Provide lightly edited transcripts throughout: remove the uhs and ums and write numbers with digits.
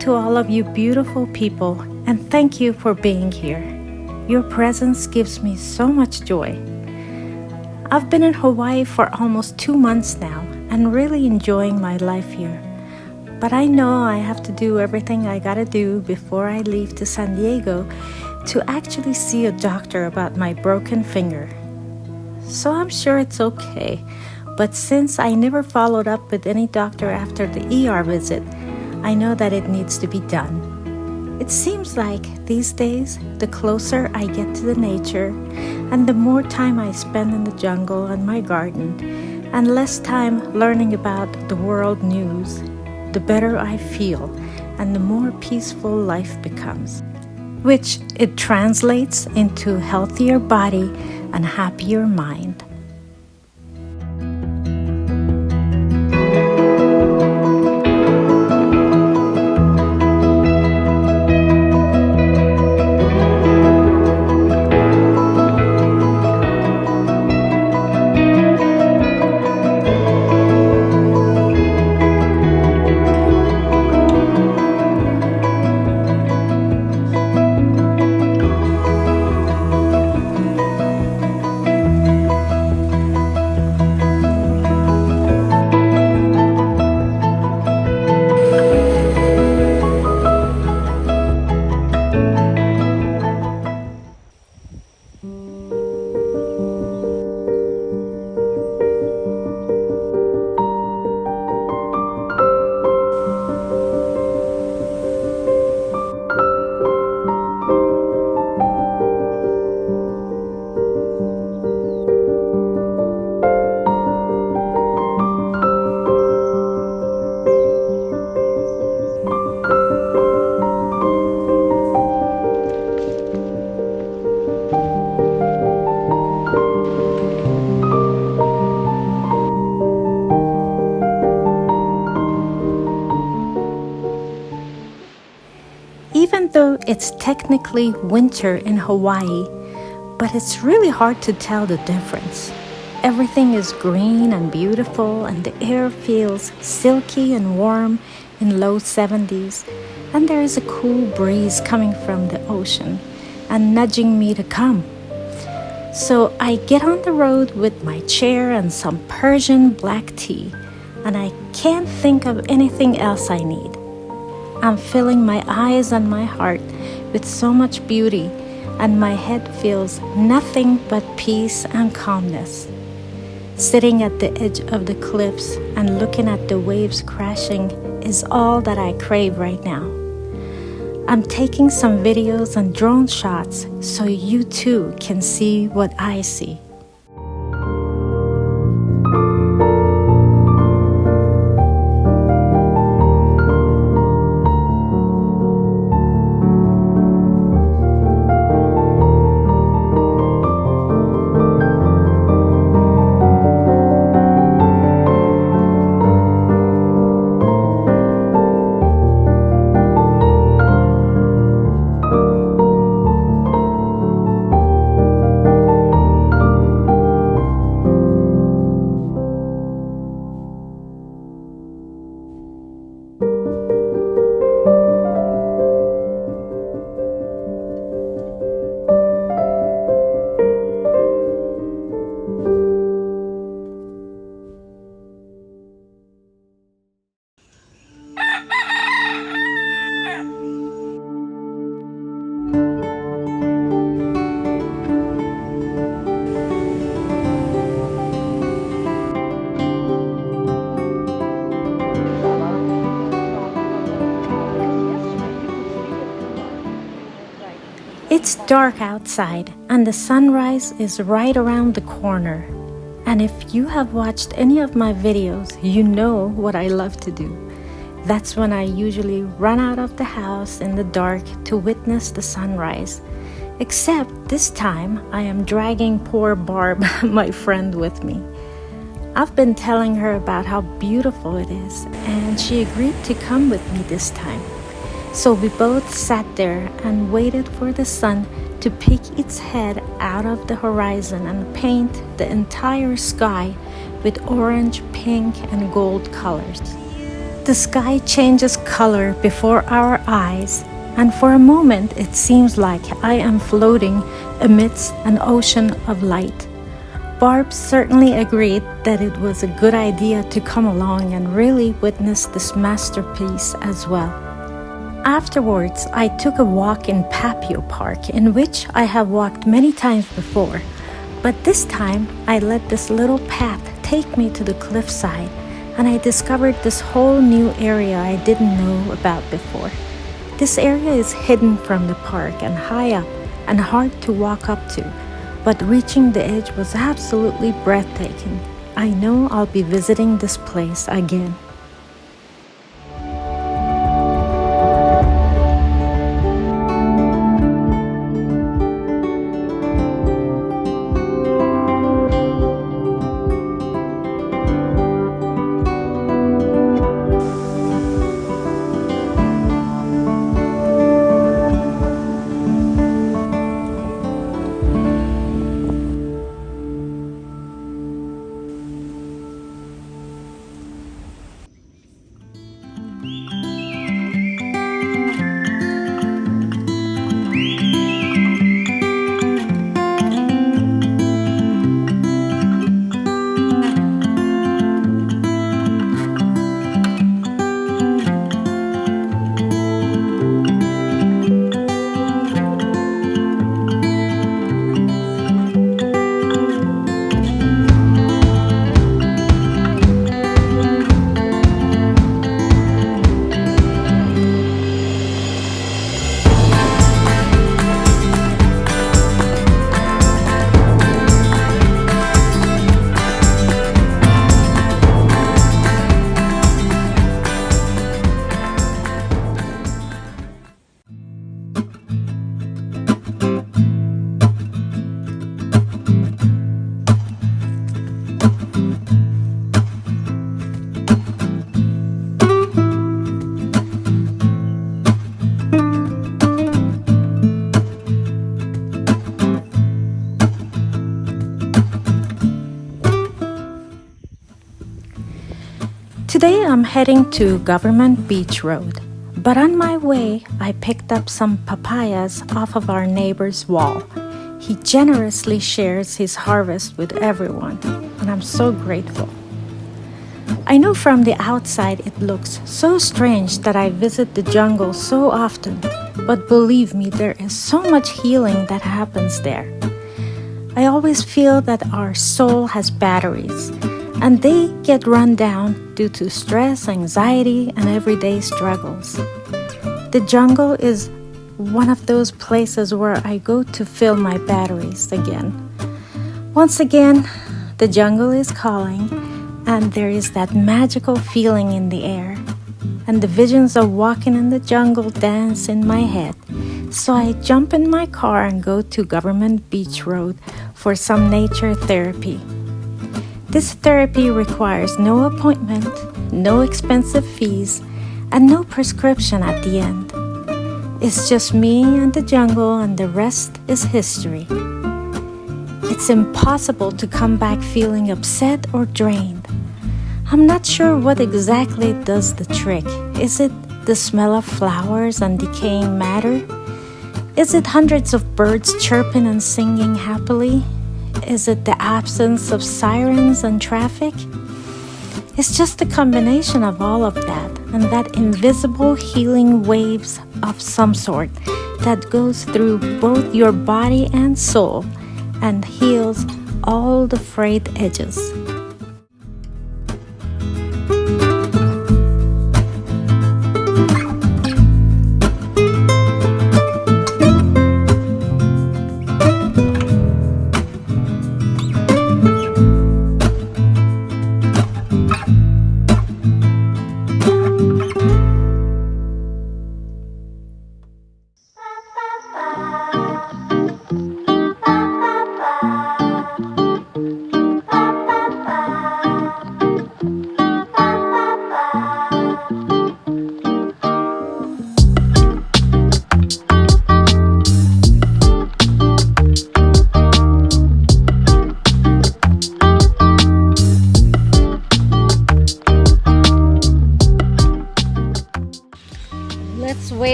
to all of you beautiful people, and thank you for being here. Your presence gives me so much joy. I've been in Hawaii for almost 2 months now and really enjoying my life here. But I know I have to do everything I gotta do before I leave to San Diego to actually see a doctor about my broken finger. So I'm sure it's okay, but since I never followed up with any doctor after the ER visit, I know that it needs to be done. It seems like these days, the closer I get to the nature and the more time I spend in the jungle and my garden and less time learning about the world news, the better I feel and the more peaceful life becomes, which it translates into healthier body and happier mind. Even though it's technically winter in Hawaii, but it's really hard to tell the difference. Everything is green and beautiful, and the air feels silky and warm in low 70s, and there is a cool breeze coming from the ocean and nudging me to come. So I get on the road with my chair and some Persian black tea, and I can't think of anything else I need. I'm filling my eyes and my heart with so much beauty, and my head feels nothing but peace and calmness. Sitting at the edge of the cliffs and looking at the waves crashing is all that I crave right now. I'm taking some videos and drone shots so you too can see what I see. It's dark outside and the sunrise is right around the corner. And if you have watched any of my videos, you know what I love to do. That's when I usually run out of the house in the dark to witness the sunrise. Except this time I am dragging poor Barb, my friend, with me. I've been telling her about how beautiful it is, and she agreed to come with me this time. So we both sat there and waited for the sun to peek its head out of the horizon and paint the entire sky with orange, pink, and gold colors. The sky changes color before our eyes, and for a moment it seems like I am floating amidst an ocean of light. Barb certainly agreed that it was a good idea to come along and really witness this masterpiece as well. Afterwards, I took a walk in Papio Park, in which I have walked many times before, but this time I let this little path take me to the cliffside, and I discovered this whole new area I didn't know about before. This area is hidden from the park and high up and hard to walk up to, but reaching the edge was absolutely breathtaking. I know I'll be visiting this place again. Today I'm heading to Government Beach Road, but on my way I picked up some papayas off of our neighbor's wall. He generously shares his harvest with everyone, and I'm so grateful. I know from the outside it looks so strange that I visit the jungle so often, but believe me, there is so much healing that happens there. I always feel that our soul has batteries, and they get run down due to stress, anxiety, and everyday struggles. The jungle is one of those places where I go to fill my batteries again. Once again, the jungle is calling, and there is that magical feeling in the air, and the visions of walking in the jungle dance in my head. So I jump in my car and go to Government Beach Road for some nature therapy. This therapy requires no appointment, no expensive fees, and no prescription at the end. It's just me and the jungle, and the rest is history. It's impossible to come back feeling upset or drained. I'm not sure what exactly does the trick. Is it the smell of flowers and decaying matter? Is it hundreds of birds chirping and singing happily? Is it the absence of sirens and traffic? It's just a combination of all of that, and that invisible healing waves of some sort that goes through both your body and soul and heals all the frayed edges.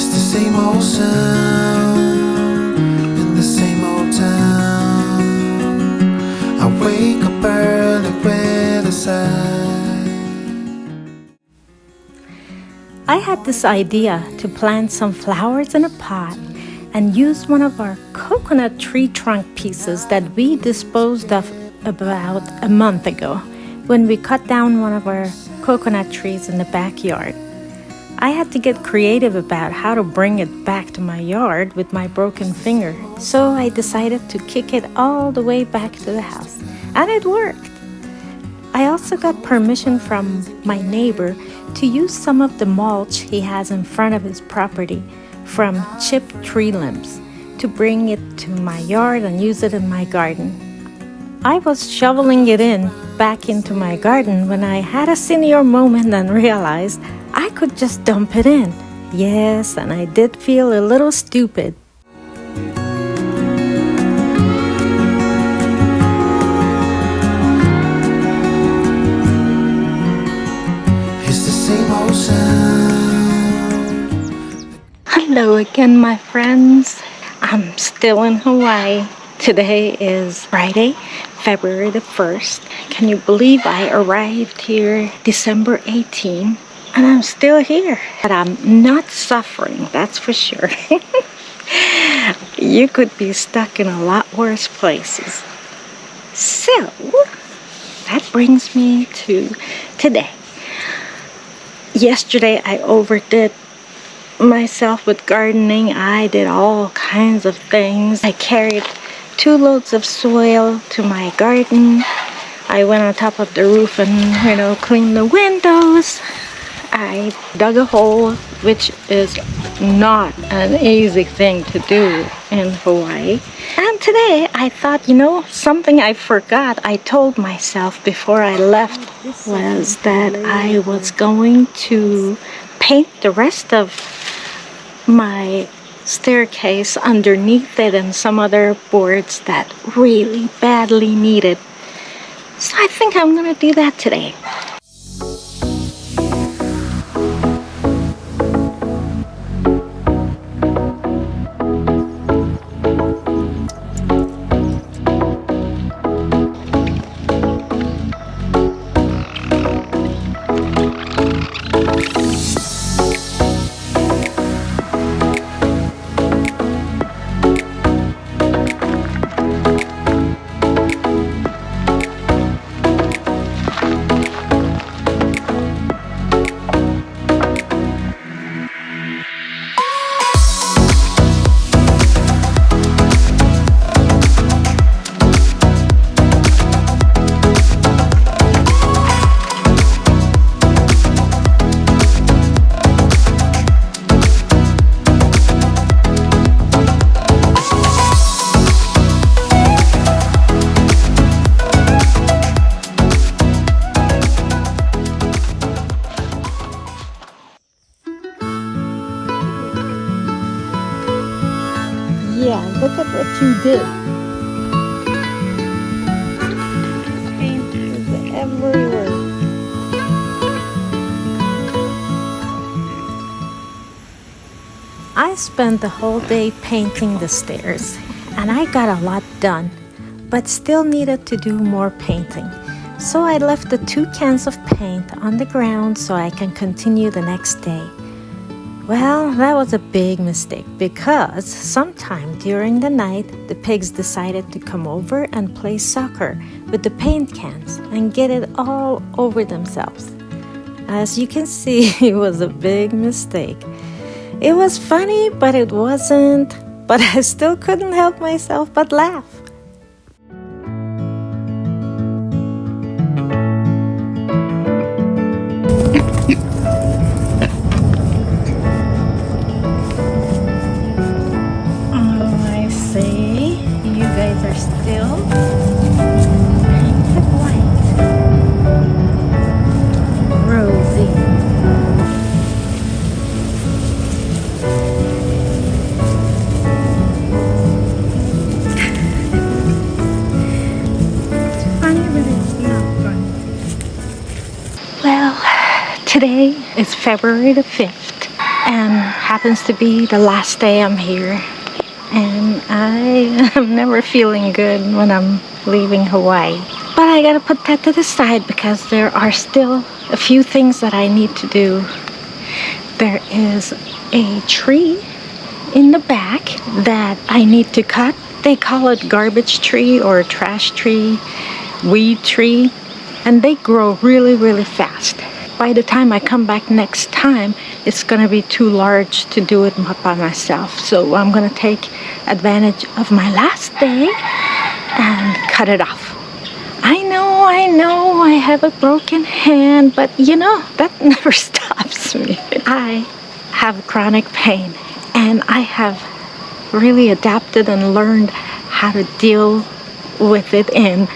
It's the same old sound in the same old town. I wake up early with a sigh. I had this idea to plant some flowers in a pot and use one of our coconut tree trunk pieces that we disposed of about a month ago when we cut down one of our coconut trees in the backyard. I had to get creative about how to bring it back to my yard with my broken finger, so I decided to kick it all the way back to the house, and it worked. I also got permission from my neighbor to use some of the mulch he has in front of his property from chipped tree limbs to bring it to my yard and use it in my garden. I was shoveling it back into my garden when I had a senior moment and realized I could just dump it in. Yes, and I did feel a little stupid. It's the same old sound. Hello again, my friends. I'm still in Hawaii. Today is Friday, February the 1st. Can you believe I arrived here December 18th? And I'm still here, but I'm not suffering, that's for sure. You could be stuck in a lot worse places. So, that brings me to today. Yesterday I overdid myself with gardening. I did all kinds of things. I carried 2 loads of soil to my garden. I went on top of the roof and, cleaned the windows. I dug a hole, which is not an easy thing to do in Hawaii. And today I thought, something I forgot I told myself before I left was that I was going to paint the rest of my staircase underneath it and some other boards that really badly needed. So I think I'm gonna do that today. Yeah, look at what you did. Paint is everywhere. I spent the whole day painting the stairs, and I got a lot done, but still needed to do more painting. So I left the 2 cans of paint on the ground so I can continue the next day. Well, that was a big mistake because sometime during the night, the pigs decided to come over and play soccer with the paint cans and get it all over themselves. As you can see, it was a big mistake. It was funny, but it wasn't. But I still couldn't help myself but laugh. Are still painted white. Rosy. It's funny, but it's not funny. Well, today is February the 5th. and happens to be the last day I'm here. And I am never feeling good when I'm leaving Hawaii. But I gotta put that to the side because there are still a few things that I need to do. There is a tree in the back that I need to cut. They call it garbage tree or trash tree, weed tree, and they grow really, really fast. By the time I come back next time, it's gonna be too large to do it by myself. So I'm gonna take advantage of my last day and cut it off. I know, I have a broken hand, but you know, that never stops me. I have chronic pain, and I have really adapted and learned how to deal with it and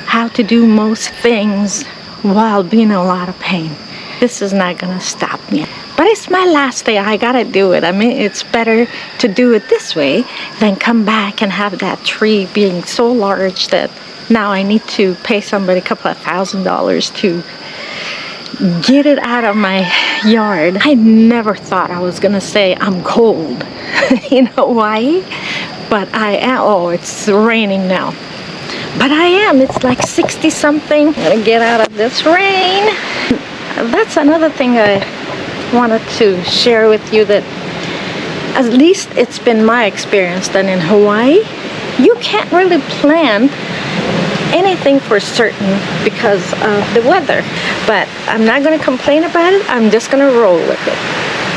how to do most things while being in a lot of pain. This is not gonna stop me. But it's my last day, I gotta do it. I mean, it's better to do it this way than come back and have that tree being so large that now I need to pay somebody a couple of $1,000s to get it out of my yard. I never thought I was gonna say I'm cold in Hawaii, but I am. Oh, it's raining now. But I am. It's like 60 something. I'm gonna get out of this rain. That's another thing I wanted to share with you, that at least it's been my experience that in Hawaii, you can't really plan anything for certain because of the weather. But I'm not gonna complain about it. I'm just gonna roll with it.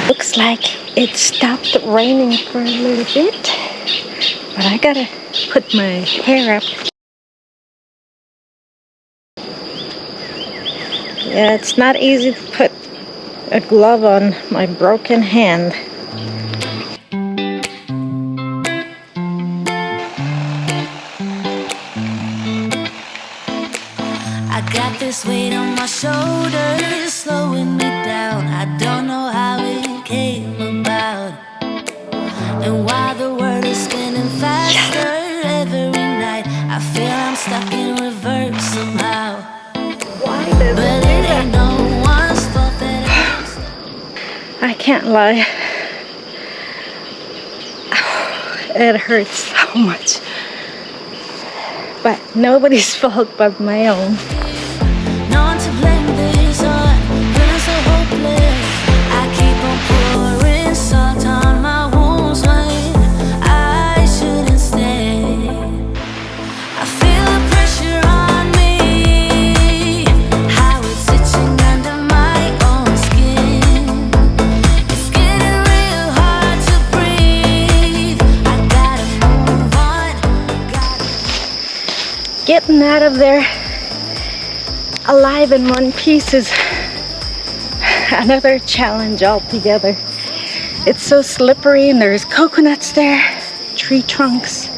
Looks like it stopped raining for a little bit, but I gotta put my hair up. Yeah, it's not easy to put a glove on my broken hand. I got this weight on my shoulders, slowing me down. I don't know how it came about. And while the world is spinning faster every night, I feel I'm stuck in reverse somehow. But it ain't no one's fault that I can't lie. It hurts so much. But nobody's fault but my own. no one to blame this on. Feeling so hopeless. I keep on pouring salt on my wounds when I shouldn't stay. I feel the pressure on me, how it's itching under my own skin. It's getting real hard to breathe. I gotta move on. Getting out of there alive in one piece is another challenge altogether. It's so slippery, and there's coconuts there, tree trunks,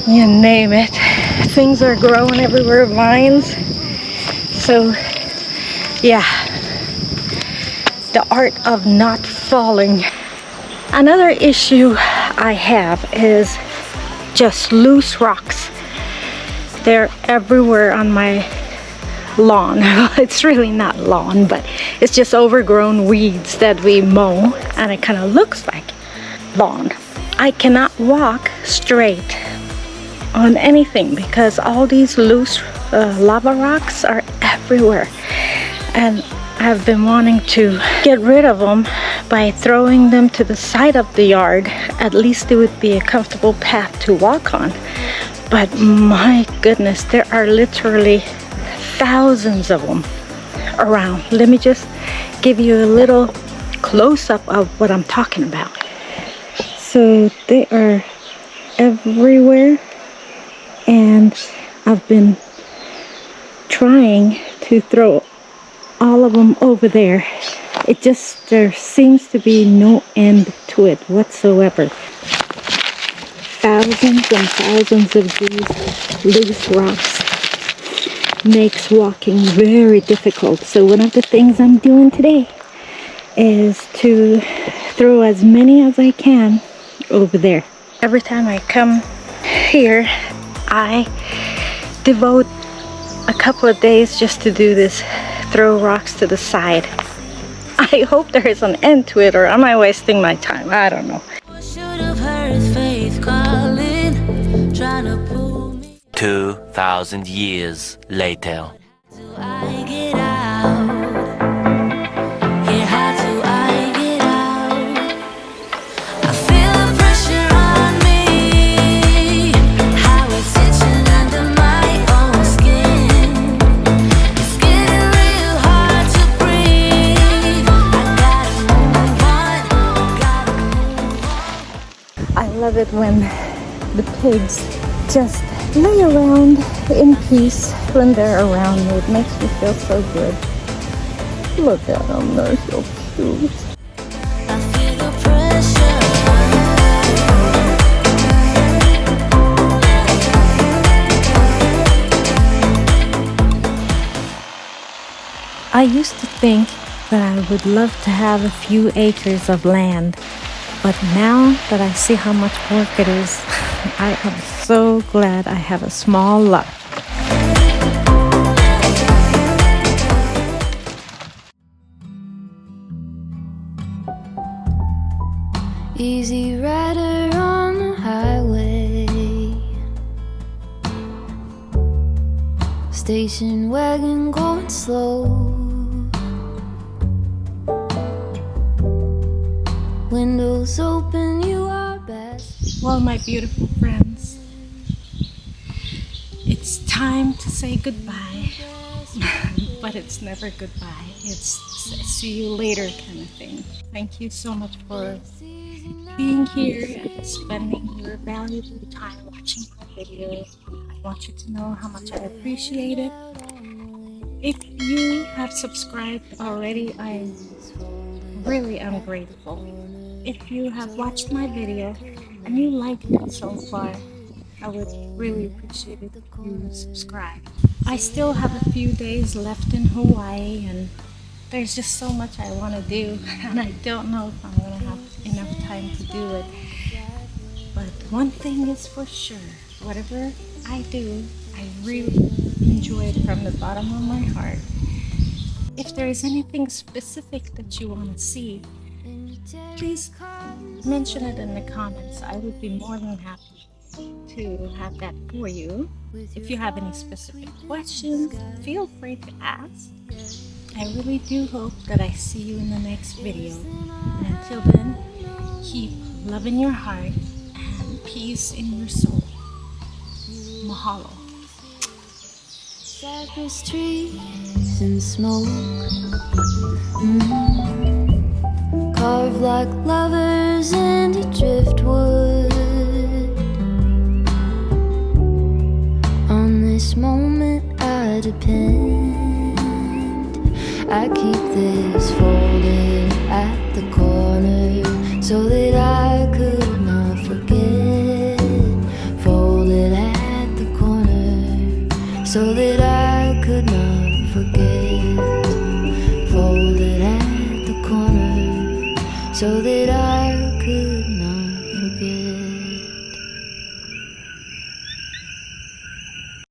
you name it. Things are growing everywhere, vines. So yeah, the art of not falling. Another issue I have is just loose rocks. They're everywhere on my lawn. It's really not lawn, but it's just overgrown weeds that we mow, and it kind of looks like lawn. I cannot walk straight on anything because all these loose lava rocks are everywhere, and I've been wanting to get rid of them by throwing them to the side of the yard. At least it would be a comfortable path to walk on. But my goodness, there are literally thousands of them around. Let me just give you a little close-up of what I'm talking about. So they are everywhere, and I've been trying to throw all of them over there. There seems to be no end to it whatsoever. Thousands and thousands of these loose rocks makes walking very difficult. So one of the things I'm doing today is to throw as many as I can over there. Every time I come here, I devote a couple of days just to do this, throw rocks to the side. I hope there is an end to it, or am I wasting my time? I don't know. Should have heard faith calling, trying to pull me. 2,000 years later. Do I get out? Yeah, how do I get out? I feel the pressure on me, how it's itching under my own skin. It's getting real hard to breathe. I gotta move on. I love it when the pigs just lay around in peace when they're around me. It makes me feel so good. Look at them, they're so cute. I feel the pressure. I used to think that I would love to have a few acres of land, but now that I see how much work it is, I am so glad I have a small lot. Easy rider on the highway, station wagon going slow, windows open, you are best. Well, my beautiful friends, it's time to say goodbye. But it's never goodbye. It's see you later kind of thing. Thank you so much for being here and spending your valuable time watching my videos. I want you to know how much I appreciate it. If you have subscribed already, I really am grateful. If you have watched my video and you liked it so far, I would really appreciate it if you subscribe. I still have a few days left in Hawaii, and there's just so much I want to do, and I don't know if I'm going to have enough time to do it. But one thing is for sure, whatever I do, I really enjoy it from the bottom of my heart. If there is anything specific that you want to see, please mention it in the comments. I would be more than happy to have that for you. If you have any specific questions, feel free to ask. I really do hope that I see you in the next video. And until then, keep love in your heart and peace in your soul. Mahalo. Cypress trees and smoke, carved like lovers into driftwood. On this moment I depend. I keep this folded at the corner so that I could not forget. Folded at the corner so that I could not forget. Folded at the corner so that I